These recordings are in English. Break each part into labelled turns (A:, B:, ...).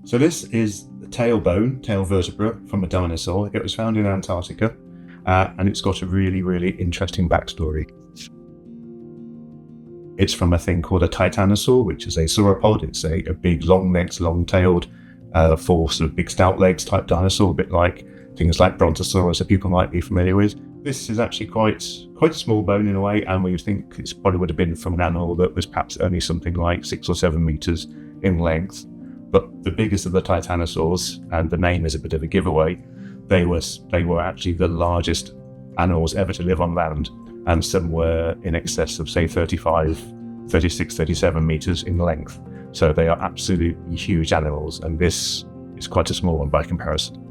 A: So this is the tail vertebra from a dinosaur. It was found in Antarctica, and it's got a really, really interesting backstory. It's from a thing called a titanosaur, which is a sauropod. It's a big, long-legged, long-tailed, four sort of big stout legs type dinosaur, a bit like things like brontosaurus that people might be familiar with. This is actually quite a small bone in a way, and we think it probably would have been from an animal that was perhaps only something like 6 or 7 meters in length. But the biggest of the titanosaurs, and the name is a bit of a giveaway, they were actually the largest animals ever to live on land, and some were in excess of, say, 35, 36, 37 meters in length. So they are absolutely huge animals, and this is quite a small one by comparison.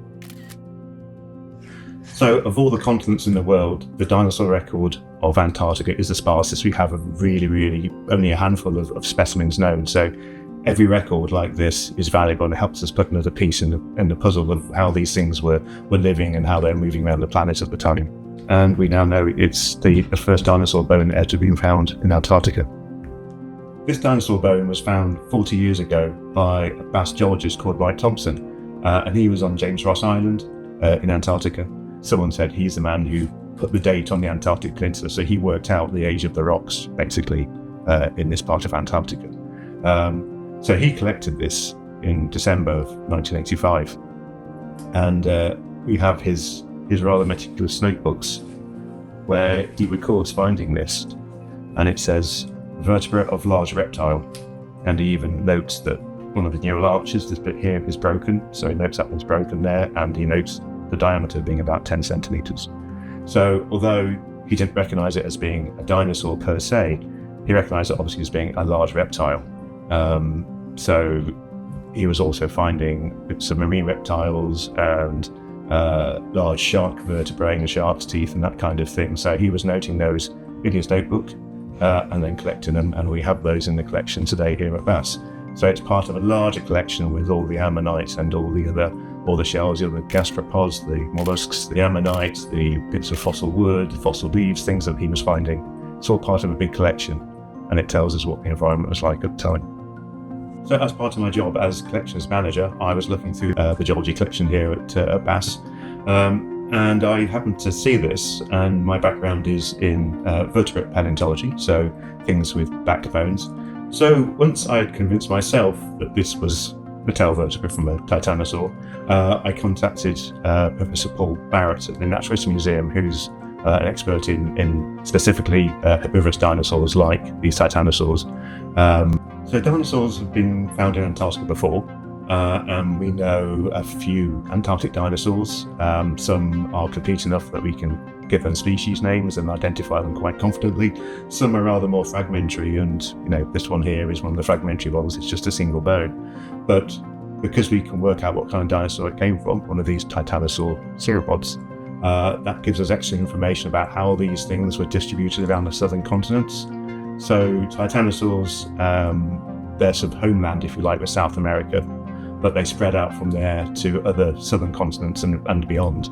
A: So of all the continents in the world, the dinosaur record of Antarctica is the sparsest. We have really only a handful of specimens known. So every record like this is valuable and it helps us put another piece in the puzzle of how these things were living and how they're moving around the planet at the time. And we now know it's the first dinosaur bone ever been found in Antarctica. This dinosaur bone was found 40 years ago by a Basque geologist called Wright Thompson, and he was on James Ross Island in Antarctica. Someone said he's the man who put the date on the Antarctic Peninsula, so he worked out the age of the rocks, basically, in this part of Antarctica. So he collected this in December of 1985, and we have his rather meticulous notebooks where he records finding this, and it says vertebra of large reptile, and he even notes that one of the neural arches, this bit here, is broken, so he notes that one's broken there, and he notes the diameter being about 10 centimeters. So although he didn't recognize it as being a dinosaur per se, he recognized it obviously as being a large reptile. So he was also finding some marine reptiles and large shark vertebrae and shark's teeth and that kind of thing. So he was noting those in his notebook and then collecting them, and we have those in the collection today here at Bass. So it's part of a larger collection with all the ammonites and all the shells, the gastropods, the mollusks, the ammonites, the bits of fossil wood, fossil leaves, things that he was finding. It's all part of a big collection, and it tells us what the environment was like at the time. So as part of my job as collections manager, I was looking through the geology collection here at Bass, and I happened to see this, and my background is in vertebrate paleontology, so things with backbones. So once I had convinced myself that this was the tail vertebra from a titanosaur, I contacted Professor Paul Barrett at the Natural History Museum, who's an expert in specifically herbivorous dinosaurs like these titanosaurs. So dinosaurs have been found in Antarctica before, and we know a few Antarctic dinosaurs. Some are complete enough that we can give them species names and identify them quite confidently. Some are rather more fragmentary, and this one here is one of the fragmentary ones. It's just a single bone. But because we can work out what kind of dinosaur it came from, one of these titanosaur sauropods, that gives us extra information about how these things were distributed around the southern continents. So titanosaurs, their sort of homeland, if you like, was South America, but they spread out from there to other southern continents and beyond.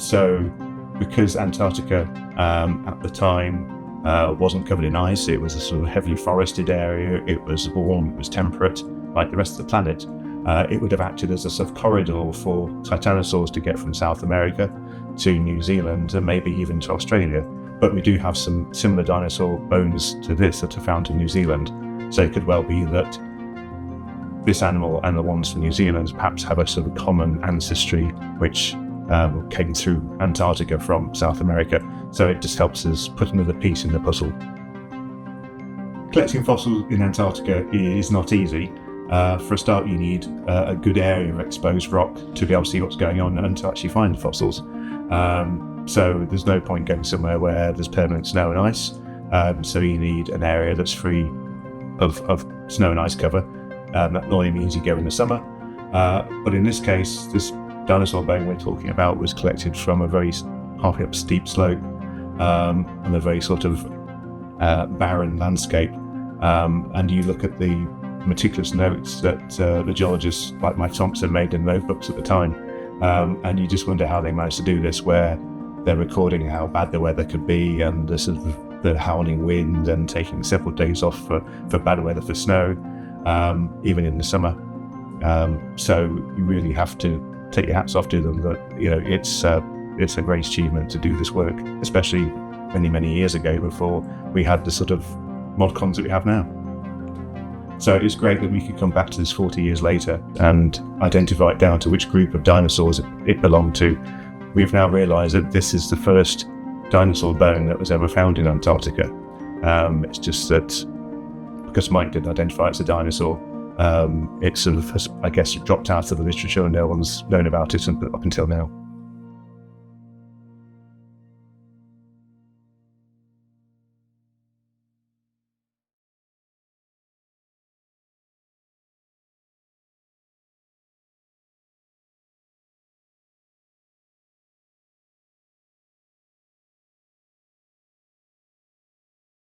A: So because Antarctica at the time wasn't covered in ice, it was a sort of heavily forested area, it was warm, it was temperate, like the rest of the planet, it would have acted as a sort of corridor for titanosaurs to get from South America to New Zealand and maybe even to Australia. But we do have some similar dinosaur bones to this that are found in New Zealand. So it could well be that this animal and the ones from New Zealand perhaps have a sort of common ancestry which came through Antarctica from South America. So it just helps us put another piece in the puzzle. Collecting fossils in Antarctica is not easy. For a start, you need a good area of exposed rock to be able to see what's going on and to actually find fossils. So there's no point going somewhere where there's permanent snow and ice. So you need an area that's free of snow and ice cover. That normally means you go in the summer. But in this case, this dinosaur bone we're talking about was collected from a very halfway up steep slope and a very sort of barren landscape. And you look at the meticulous notes that the geologists like Mike Thompson made in notebooks at the time, and you just wonder how they managed to do this, where they're recording how bad the weather could be and the sort of the howling wind, and taking several days off for bad weather, for snow, even in the summer. So you really have to take your hats off to them. That it's a great achievement to do this work, especially many years ago, before we had the sort of mod cons that we have now. So it's great that we could come back to this 40 years later and identify it down to which group of dinosaurs it belonged to. We've now realised that this is the first dinosaur bone that was ever found in Antarctica. It's just that because Mike didn't identify it as a dinosaur, it sort of has, I guess, dropped out of the literature and no one's known about it up until now.